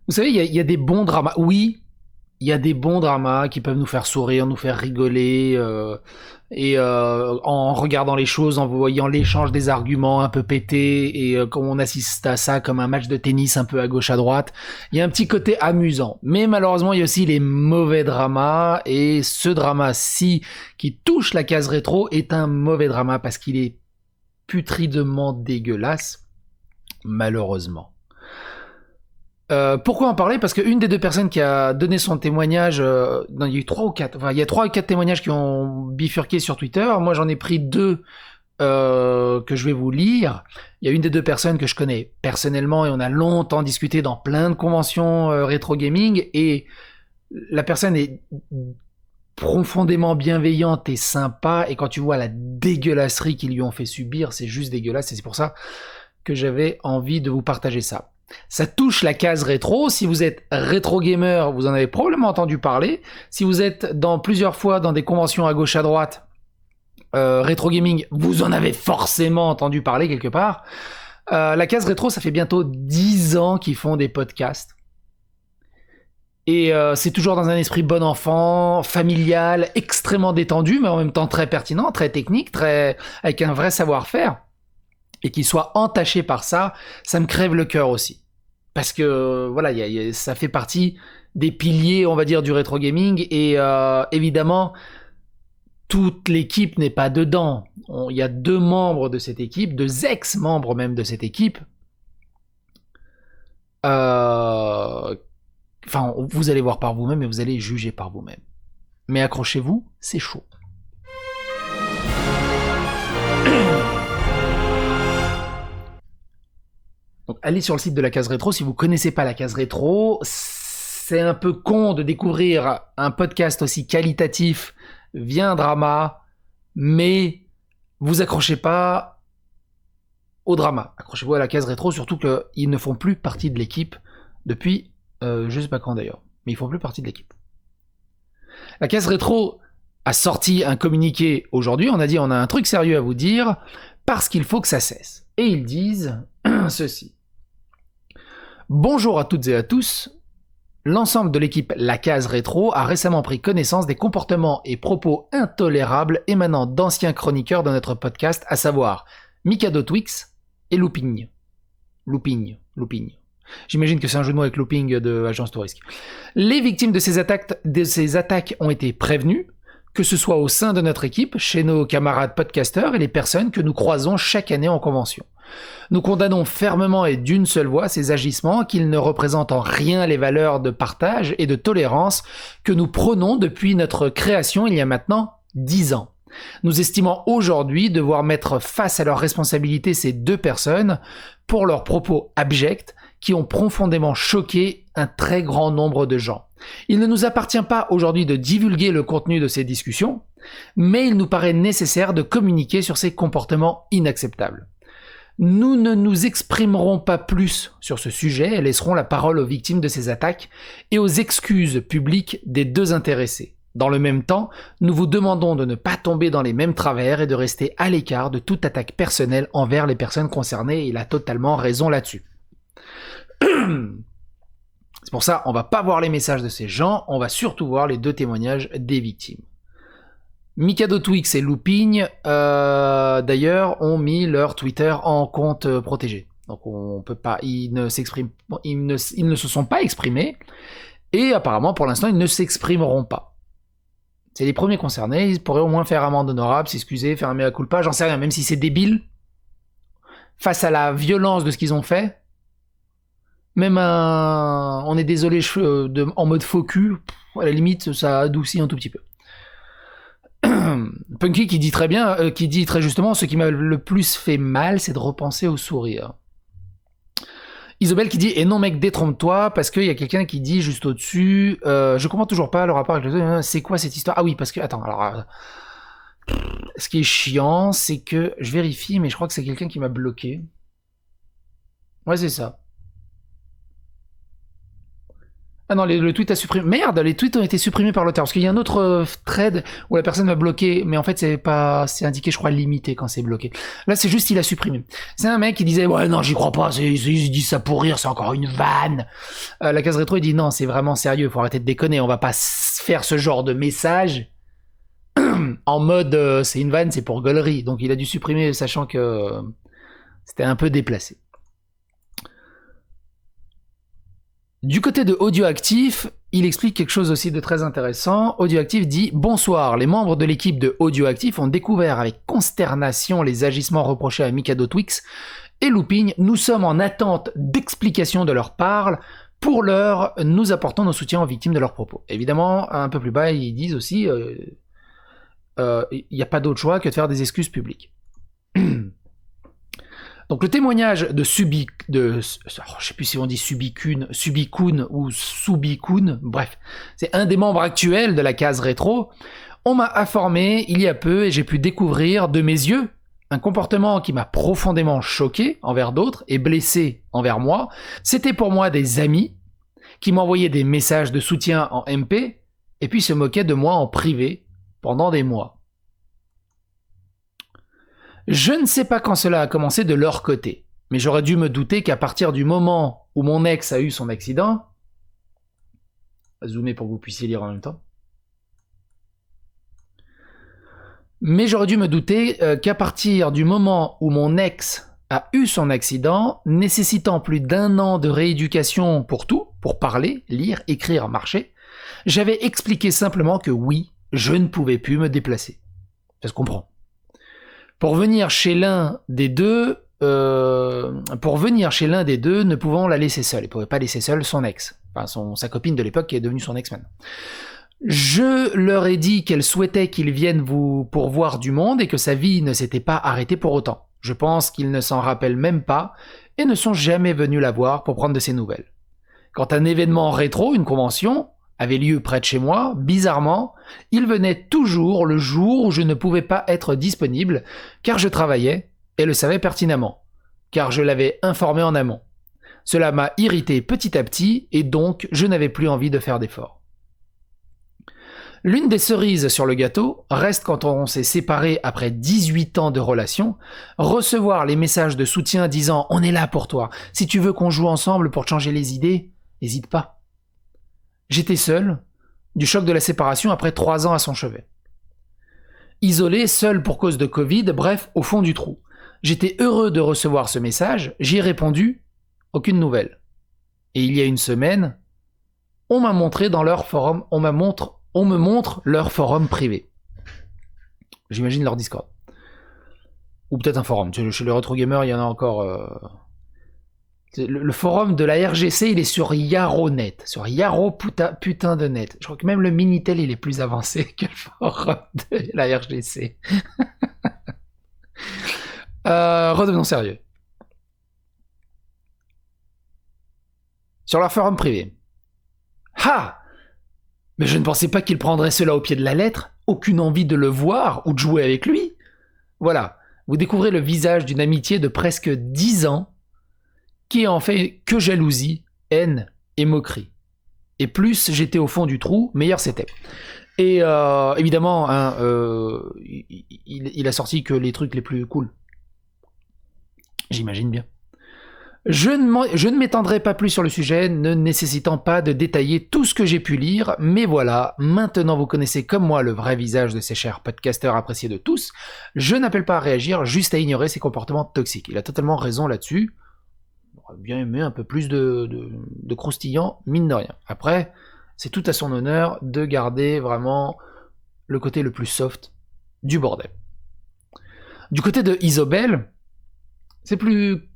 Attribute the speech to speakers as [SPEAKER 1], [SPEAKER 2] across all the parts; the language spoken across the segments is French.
[SPEAKER 1] Vous savez, il y a des bons dramas. Oui, il y a des bons dramas qui peuvent nous faire sourire, nous faire rigoler, en regardant les choses, en voyant l'échange des arguments un peu pétés, et quand on assiste à ça comme un match de tennis un peu à gauche à droite, il y a un petit côté amusant. Mais malheureusement, il y a aussi les mauvais dramas, et ce drama-ci qui touche la case rétro est un mauvais drama parce qu'il est putridement dégueulasse, malheureusement. Pourquoi en parler? Parce qu'une des deux personnes qui a donné son témoignage, non, il y a eu trois ou quatre, enfin, il y a trois ou quatre témoignages qui ont bifurqué sur Twitter. Moi, j'en ai pris deux que je vais vous lire. Il y a une des deux personnes que je connais personnellement et on a longtemps discuté dans plein de conventions rétro gaming et la personne est profondément bienveillante et sympa et quand tu vois la dégueulasserie qu'ils lui ont fait subir, c'est juste dégueulasse et c'est pour ça que j'avais envie de vous partager ça. Ça touche la case rétro. Si vous êtes rétro gamer, vous en avez probablement entendu parler. Si vous êtes dans plusieurs fois dans des conventions à gauche à droite, rétro gaming, vous en avez forcément entendu parler quelque part. La case rétro, ça fait bientôt 10 ans qu'ils font des podcasts. Et c'est toujours dans un esprit bon enfant, familial, extrêmement détendu, mais en même temps très pertinent, très technique, très avec un vrai savoir-faire. Et qu'il soit entaché par ça, ça me crève le cœur aussi. Parce que voilà, ça fait partie des piliers, on va dire, du rétro gaming. Et évidemment, toute l'équipe n'est pas dedans. Il y a deux membres de cette équipe, deux ex-membres même de cette équipe. Enfin, vous allez voir par vous-même et vous allez juger par vous-même. Mais accrochez-vous, c'est chaud. Donc, allez sur le site de la case rétro. Si vous connaissez pas la case rétro, c'est un peu con de découvrir un podcast aussi qualitatif via un drama, mais vous accrochez pas au drama. Accrochez-vous à la case rétro, surtout qu'ils ne font plus partie de l'équipe depuis je sais pas quand d'ailleurs, mais ils font plus partie de l'équipe. La case rétro a sorti un communiqué aujourd'hui. On a dit on a un truc sérieux à vous dire parce qu'il faut que ça cesse. Et ils disent ceci. Bonjour à toutes et à tous. L'ensemble de l'équipe La Case Rétro a récemment pris connaissance des comportements et propos intolérables émanant d'anciens chroniqueurs de notre podcast, à savoir Mikado Twix et Looping. Looping. J'imagine que c'est un jeu de mots avec Looping de Agence Tourisque. Les victimes de ces attaques ont été prévenues, que ce soit au sein de notre équipe, chez nos camarades podcasteurs et les personnes que nous croisons chaque année en convention. Nous condamnons fermement et d'une seule voix ces agissements qu'ils ne représentent en rien les valeurs de partage et de tolérance que nous prônons depuis notre création il y a maintenant 10 ans. Nous estimons aujourd'hui devoir mettre face à leurs responsabilités ces deux personnes pour leurs propos abjects qui ont profondément choqué un très grand nombre de gens. Il ne nous appartient pas aujourd'hui de divulguer le contenu de ces discussions, mais il nous paraît nécessaire de communiquer sur ces comportements inacceptables. Nous ne nous exprimerons pas plus sur ce sujet et laisserons la parole aux victimes de ces attaques et aux excuses publiques des deux intéressés. Dans le même temps, nous vous demandons de ne pas tomber dans les mêmes travers et de rester à l'écart de toute attaque personnelle envers les personnes concernées. Il a totalement raison là-dessus. C'est pour ça, on va pas voir les messages de ces gens, on va surtout voir les deux témoignages des victimes. Mikado Twix et Looping, d'ailleurs, ont mis leur Twitter en compte protégé. Donc on peut pas, ils ne se sont pas exprimés, et apparemment pour l'instant ils ne s'exprimeront pas. C'est les premiers concernés, ils pourraient au moins faire amende honorable, s'excuser, faire un mea culpa, j'en sais rien, même si c'est débile, face à la violence de ce qu'ils ont fait, même on est désolé en mode faux cul, à la limite ça adoucit un tout petit peu. Punky qui dit très bien, qui dit très justement, ce qui m'a le plus fait mal, c'est de repenser au sourire. Isobel qui dit, et non mec, détrompe-toi, parce qu'il y a quelqu'un qui dit juste au-dessus, je comprends toujours pas le rapport avec le... C'est quoi cette histoire? Ah oui, parce que, attends, alors... ce qui est chiant, c'est que, je vérifie, mais je crois que c'est quelqu'un qui m'a bloqué. Ouais, c'est ça. Ah non, le tweet a supprimé. Merde, les tweets ont été supprimés par l'auteur. Parce qu'il y a un autre thread où la personne va bloquer, mais en fait c'est indiqué, je crois, limité quand c'est bloqué. Là, c'est juste il a supprimé. C'est un mec qui disait ouais non j'y crois pas, il dit ça pour rire, c'est encore une vanne. La case rétro il dit non c'est vraiment sérieux, faut arrêter de déconner, on va pas faire ce genre de message en mode c'est une vanne, c'est pour gaulerie. Donc il a dû supprimer sachant que c'était un peu déplacé. Du côté de Audioactif, il explique quelque chose aussi de très intéressant. Audioactif dit « Bonsoir, les membres de l'équipe de Audioactif ont découvert avec consternation les agissements reprochés à Mikado Twix et Looping. Nous sommes en attente d'explications de leur part. Pour l'heure, nous apportons nos soutiens aux victimes de leurs propos. » Évidemment, un peu plus bas, ils disent aussi il n'y a pas d'autre choix que de faire des excuses publiques. Donc le témoignage de je sais plus si on dit Subikun ou Subikun, bref, c'est un des membres actuels de la case rétro. On m'a informé il y a peu et j'ai pu découvrir de mes yeux un comportement qui m'a profondément choqué envers d'autres et blessé envers moi. C'était pour moi des amis qui m'envoyaient des messages de soutien en MP et puis se moquaient de moi en privé pendant des mois. Je ne sais pas quand cela a commencé de leur côté, mais j'aurais dû me douter qu'à partir du moment où mon ex a eu son accident, on va zoomer pour que vous puissiez lire en même temps, mais j'aurais dû me douter qu'à partir du moment où mon ex a eu son accident, nécessitant plus d'1 an de rééducation pour tout, pour parler, lire, écrire, marcher, j'avais expliqué simplement que oui, je ne pouvais plus me déplacer. Ça se comprend. Pour venir chez l'un des deux, ne pouvant la laisser seule. Il ne pouvait pas laisser seule son ex. Enfin, sa copine de l'époque qui est devenue son ex maintenant. Je leur ai dit qu'elle souhaitait qu'il vienne pour voir du monde et que sa vie ne s'était pas arrêtée pour autant. Je pense qu'ils ne s'en rappellent même pas et ne sont jamais venus la voir pour prendre de ses nouvelles. Quand un événement rétro, une convention, avait lieu près de chez moi, bizarrement, il venait toujours le jour où je ne pouvais pas être disponible, car je travaillais, et le savais pertinemment, car je l'avais informé en amont. Cela m'a irrité petit à petit, et donc je n'avais plus envie de faire d'efforts. L'une des cerises sur le gâteau reste quand on s'est séparés après 18 ans de relation, recevoir les messages de soutien disant « On est là pour toi, si tu veux qu'on joue ensemble pour te changer les idées, n'hésite pas ». J'étais seul, du choc de la séparation après 3 ans à son chevet. Isolé, seul pour cause de Covid, bref, au fond du trou. J'étais heureux de recevoir ce message, j'y ai répondu, aucune nouvelle. Et il y a une semaine, on m'a montré dans leur forum, on me montre leur forum privé. J'imagine leur Discord. Ou peut-être un forum, chez les Retro Gamers, il y en a encore... Le forum de la RGC, il est sur Yarronet. Sur Yarro putain de net. Je crois que même le Minitel, il est plus avancé que le forum de la RGC. Redevenons sérieux. Sur leur forum privé. Ha! Mais je ne pensais pas qu'il prendrait cela au pied de la lettre. Aucune envie de le voir ou de jouer avec lui. Voilà. Vous découvrez le visage d'une amitié de presque 10 ans qui est en fait que jalousie, haine et moquerie. Et plus j'étais au fond du trou, meilleur c'était. Et évidemment, il a sorti que les trucs les plus cool. J'imagine bien. Je ne m'étendrai pas plus sur le sujet, ne nécessitant pas de détailler tout ce que j'ai pu lire, mais voilà, maintenant vous connaissez comme moi le vrai visage de ces chers podcasteurs appréciés de tous. Je n'appelle pas à réagir, juste à ignorer ces comportements toxiques. Il a totalement raison là-dessus. J'aurais bien aimé un peu plus de croustillant, mine de rien. Après, c'est tout à son honneur de garder vraiment le côté le plus soft du bordel. Du côté de Isobel, c'est plus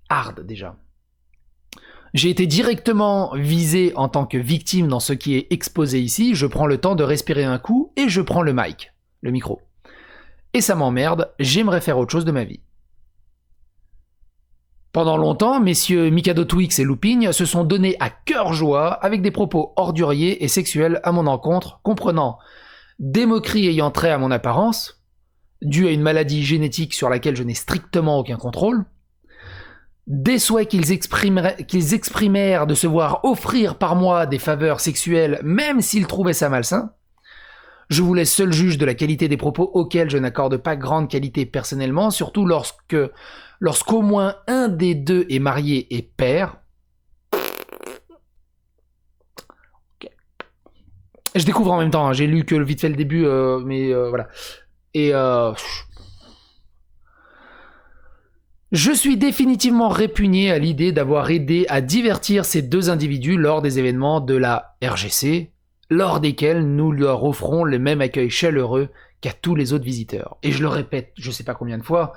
[SPEAKER 1] hard déjà. J'ai été directement visé en tant que victime dans ce qui est exposé ici, je prends le temps de respirer un coup et je prends le mic, le micro. Et ça m'emmerde, j'aimerais faire autre chose de ma vie. Pendant longtemps, messieurs Mikado Twix et Looping se sont donnés à cœur joie avec des propos orduriers et sexuels à mon encontre, comprenant des moqueries ayant trait à mon apparence, dues à une maladie génétique sur laquelle je n'ai strictement aucun contrôle, des souhaits qu'ils exprimèrent de se voir offrir par moi des faveurs sexuelles, même s'ils trouvaient ça malsain. Je vous laisse seul juge de la qualité des propos auxquels je n'accorde pas grande qualité personnellement, surtout lorsqu'au moins un des deux est marié et père. Okay. Je découvre en même temps, hein, j'ai lu que vite fait le début, mais voilà. Et je suis définitivement répugné à l'idée d'avoir aidé à divertir ces deux individus lors des événements de la RGC, lors desquels nous leur offrons le même accueil chaleureux qu'à tous les autres visiteurs. Et je le répète, je sais pas combien de fois,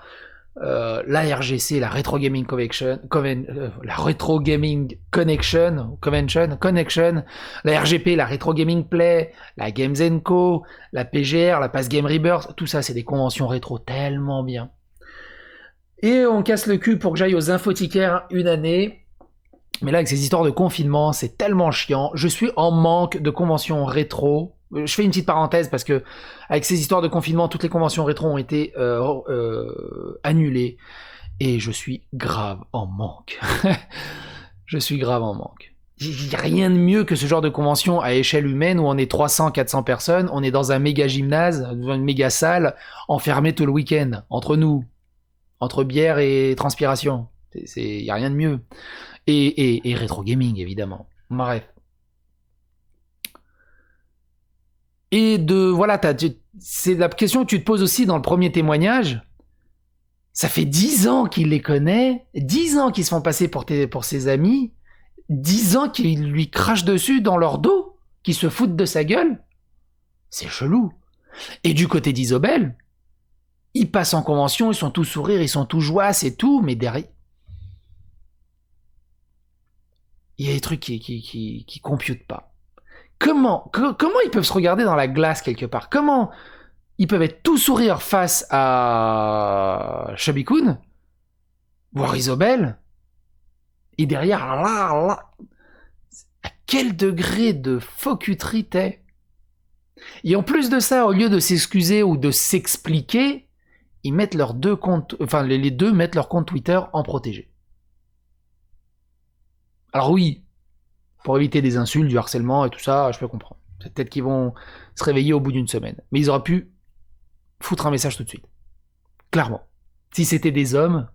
[SPEAKER 1] la RGC, la Retro Gaming Convention, la Retro Gaming Connection, la RGP, la Retro Gaming Play, la Games & Co, la PGR, la Pass Game Rebirth, tout ça c'est des conventions rétro tellement bien. Et on casse le cul pour que j'aille aux infoticaires une année. Mais là, avec ces histoires de confinement, c'est tellement chiant. Je suis en manque de conventions rétro. Je fais une petite parenthèse parce que avec ces histoires de confinement, toutes les conventions rétro ont été annulées. Et je suis grave en manque. Je suis grave en manque. Il n'y a rien de mieux que ce genre de convention à échelle humaine où on est 300-400 personnes, on est dans un méga gymnase, dans une méga salle, enfermé tout le week-end, entre nous. Entre bière et transpiration. Il n'y a rien de mieux. Et rétro gaming, évidemment. Bref. Et voilà, c'est la question que tu te poses aussi dans le premier témoignage. Ça fait 10 ans qu'il les connaît, 10 ans qu'ils se font passer pour ses amis, 10 ans qu'ils lui crachent dessus dans leur dos, qu'ils se foutent de sa gueule. C'est chelou. Et du côté d'Isobel, ils passent en convention, ils sont tous sourires, ils sont tous joie, c'est tout, mais derrière... Il y a des trucs qui computent pas. Comment ils peuvent se regarder dans la glace quelque part? Comment ils peuvent être tout sourire face à Chubby-kun, voire Isobel, et derrière, à quel degré de faux-cuterie t'es? Et en plus de ça, au lieu de s'excuser ou de s'expliquer, ils mettent leurs deux comptes, enfin les deux mettent leur compte Twitter en protégé. Alors oui, pour éviter des insultes, du harcèlement et tout ça, je peux comprendre. Peut-être qu'ils vont se réveiller au bout d'une semaine. Mais ils auraient pu foutre un message tout de suite. Clairement. Si c'était des hommes...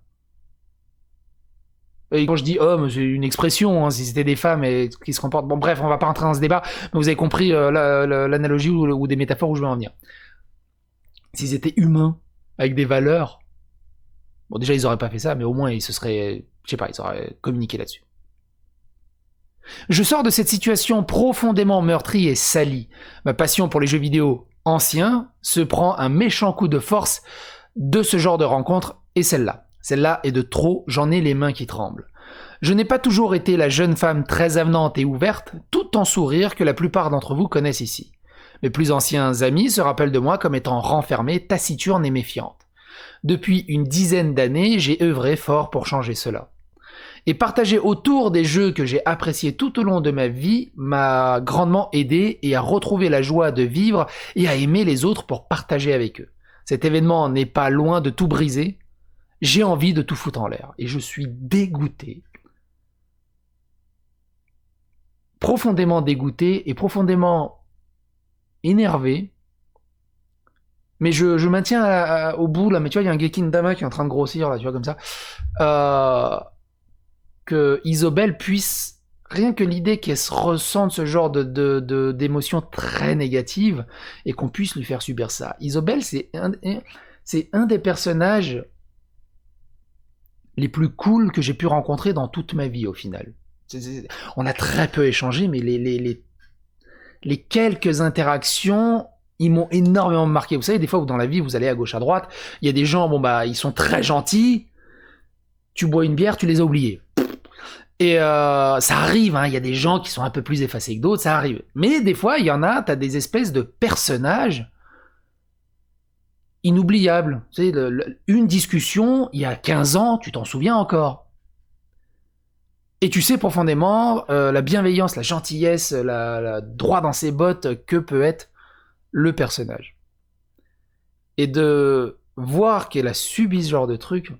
[SPEAKER 1] Et quand je dis homme, c'est une expression, hein, si c'était des femmes et qui se comportent... Bon bref, on va pas rentrer dans ce débat, mais vous avez compris l'analogie ou des métaphores où je veux en venir. S'ils étaient humains, avec des valeurs... Bon déjà ils auraient pas fait ça, mais au moins ils se seraient... Je sais pas, ils auraient communiqué là-dessus. Je sors de cette situation profondément meurtrie et salie. Ma passion pour les jeux vidéo anciens se prend un méchant coup de force de ce genre de rencontre, et celle-là. Celle-là est de trop, j'en ai les mains qui tremblent. Je n'ai pas toujours été la jeune femme très avenante et ouverte, tout en sourire que la plupart d'entre vous connaissent ici. Mes plus anciens amis se rappellent de moi comme étant renfermée, taciturne et méfiante. Depuis une dizaine d'années, j'ai œuvré fort pour changer cela. Et partager autour des jeux que j'ai appréciés tout au long de ma vie m'a grandement aidé et à retrouver la joie de vivre et à aimer les autres pour partager avec eux. Cet événement n'est pas loin de tout briser. J'ai envie de tout foutre en l'air. Et je suis dégoûté. Profondément dégoûté et profondément énervé. Mais je maintiens au bout, là, mais tu vois, il y a un Gekin Dama qui est en train de grossir, là, tu vois, comme ça. Que Isobel puisse, rien que l'idée qu'elle se ressente ce genre d'émotions très négatives et qu'on puisse lui faire subir ça. Isobel, c'est un des personnages les plus cool que j'ai pu rencontrer dans toute ma vie au final. On a très peu échangé, mais les quelques interactions, ils m'ont énormément marqué. Vous savez, des fois où dans la vie vous allez à gauche à droite, il y a des gens, bon bah ils sont très gentils, tu bois une bière, tu les as oubliés. Et ça arrive, hein, y a des gens qui sont un peu plus effacés que d'autres, ça arrive. Mais des fois, il y en a, t'as des espèces de personnages inoubliables. Tu sais, une discussion, il y a 15 ans, tu t'en souviens encore. Et tu sais profondément la bienveillance, la gentillesse, la droit dans ses bottes que peut être le personnage. Et de voir qu'elle a subi ce genre de truc...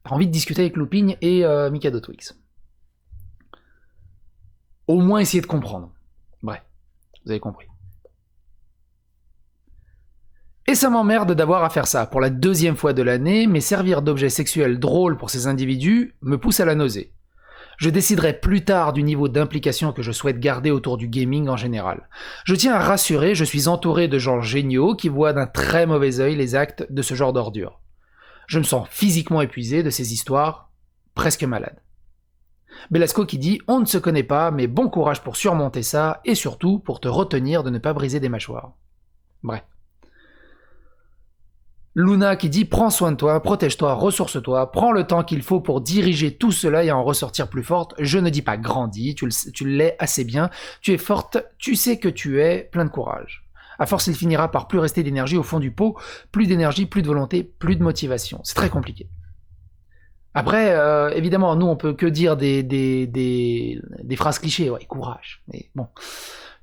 [SPEAKER 1] envie de discuter avec Looping et Mikado Twix. Au moins essayer de comprendre. Bref, vous avez compris. Et ça m'emmerde d'avoir à faire ça pour la 2e fois de l'année, mais servir d'objet sexuel drôle pour ces individus me pousse à la nausée. Je déciderai plus tard du niveau d'implication que je souhaite garder autour du gaming en général. Je tiens à rassurer, je suis entouré de gens géniaux qui voient d'un très mauvais œil les actes de ce genre d'ordure. Je me sens physiquement épuisé de ces histoires, presque malade. Belasco qui dit « On ne se connaît pas, mais bon courage pour surmonter ça, et surtout pour te retenir de ne pas briser des mâchoires. » Bref. Luna qui dit « Prends soin de toi, protège-toi, ressource-toi, prends le temps qu'il faut pour diriger tout cela et en ressortir plus forte. Je ne dis pas grandis, tu l'es assez bien, tu es forte, tu sais que tu es, plein de courage. À force, il finira par plus rester d'énergie au fond du pot, plus d'énergie, plus de volonté, plus de motivation. C'est très compliqué. » Après, évidemment, nous, on peut que dire des phrases clichés, ouais, courage. Mais bon,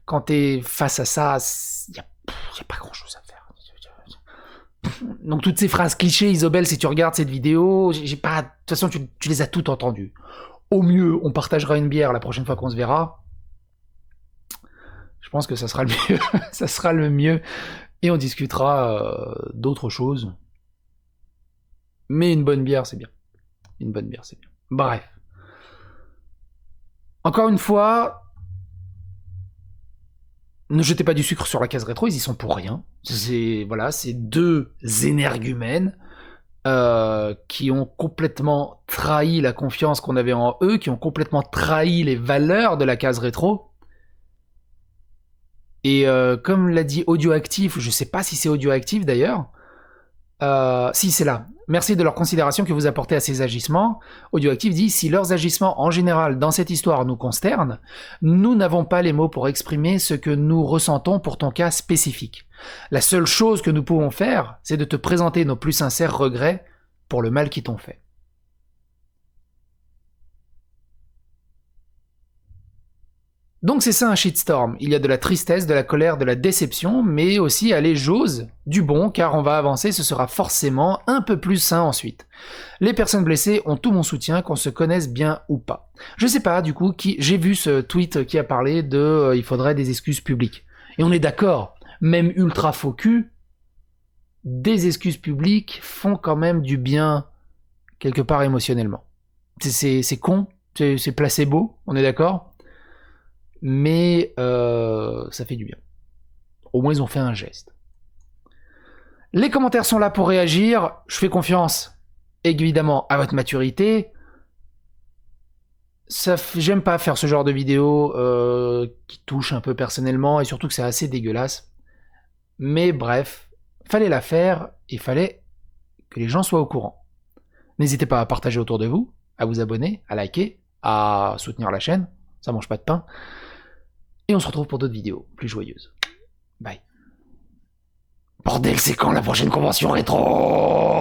[SPEAKER 1] quand t'es face à ça, y a pas grand-chose à faire. Donc toutes ces phrases clichés, Isobel, si tu regardes cette vidéo, j'ai pas... De toute façon, tu les as toutes entendues. Au mieux, on partagera une bière la prochaine fois qu'on se verra. Je pense que ça sera le mieux. Ça sera le mieux. Et on discutera d'autres choses. Mais une bonne bière, c'est bien. Une bonne bière, c'est bien. Bref. Encore une fois, ne jetez pas du sucre sur la case rétro, ils y sont pour rien. C'est deux énergumènes qui ont complètement trahi la confiance qu'on avait en eux, qui ont complètement trahi les valeurs de la case rétro. Et comme l'a dit Audioactif, je sais pas si c'est Audioactif d'ailleurs, si c'est là. Merci de leur considération que vous apportez à ces agissements. Audioactif dit « Si leurs agissements en général dans cette histoire nous consternent, nous n'avons pas les mots pour exprimer ce que nous ressentons pour ton cas spécifique. La seule chose que nous pouvons faire, c'est de te présenter nos plus sincères regrets pour le mal qu'ils t'ont fait. » Donc c'est ça un shitstorm. Il y a de la tristesse, de la colère, de la déception, mais aussi, allez, j'ose, du bon, car on va avancer, ce sera forcément un peu plus sain ensuite. Les personnes blessées ont tout mon soutien, qu'on se connaisse bien ou pas. Je sais pas, du coup, j'ai vu ce tweet qui a parlé de il faudrait des excuses publiques. Et on est d'accord, même ultra faux cul, des excuses publiques font quand même du bien, quelque part émotionnellement. C'est con, c'est placebo, on est d'accord ? Mais ça fait du bien. Au moins ils ont fait un geste. Les commentaires sont là pour réagir. Je fais confiance, évidemment, à votre maturité. J'aime pas faire ce genre de vidéo qui touche un peu personnellement, et surtout que c'est assez dégueulasse. Mais bref, fallait la faire, et fallait que les gens soient au courant. N'hésitez pas à partager autour de vous, à vous abonner, à liker, à soutenir la chaîne. Ça mange pas de pain. Et on se retrouve pour d'autres vidéos plus joyeuses. Bye. Bordel, c'est quand la prochaine convention rétro ?